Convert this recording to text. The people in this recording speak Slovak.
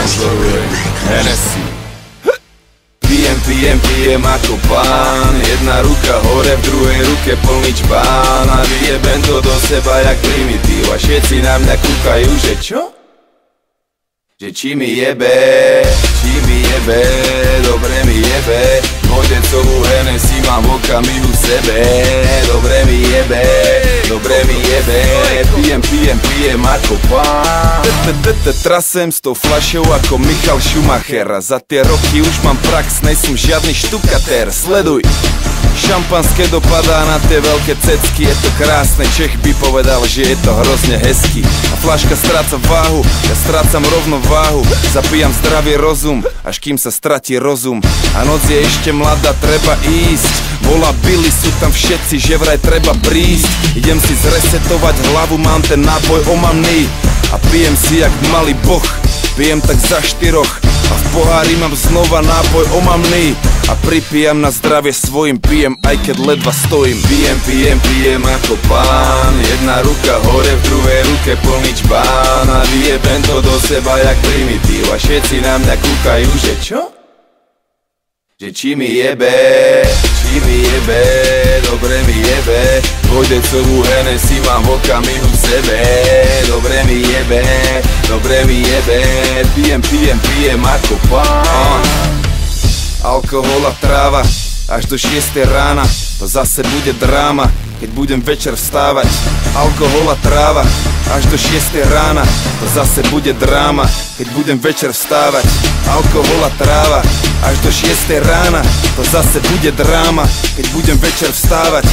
sponzoruje Hennessy. Pijem ako pán, jedna ruka hore, v druhej ruke plný čpán. A vyjebem to do seba jak primitív a všetci na mňa kúkajú, že čo? Že či mi jebe, dobre mi jebe. Vodecovú Hennessy mám v okamihu v sebe. Dobre mi jebe, pijem ako pán. Trasem s tou fľašou ako Michal Schumacher. Za tie roky už mám prax, nejsem žiadny štukatér. Sleduj, šampanské dopadá na tie veľké cecky. Je to krásne, Čech by povedal, že je to hrozne hezky. A fľaška stráca váhu, ja strácam rovnováhu. Zapíjam zdravý rozum, až kým sa stratí rozum. A noc je ešte mladá, treba ísť. Volá Billy, sú tam všetci, že vraj treba prísť. Idem si zresetovať hlavu, mám ten nápoj omamný. A pijem si jak malý boh, pijem tak za štyroch. A v pohári mám znova nápoj omamný. A pripijam na zdravie svojim, pijem aj keď ledva stojím. Pijem ako pán, jedna ruka hore, v druhej ruke plný čpán. A vyjebem to do seba jak primitív a všetci na mňa kúkajú, že čo? Že či mi jebe, dobre mi jebe. Vodecovú Hennessy mám v okamihu v sebe. Dobre mi jebe, pijem ako pán. Alkohol a tráva, až do 6 rána, to zase bude dráma, keď budem večer vstávať. Alkohol a tráva, až do 6 rána, to zase bude dráma, keď budem večer vstávať. Alkohol a tráva, až do 6 rána, to zase bude dráma, keď budem večer vstávať.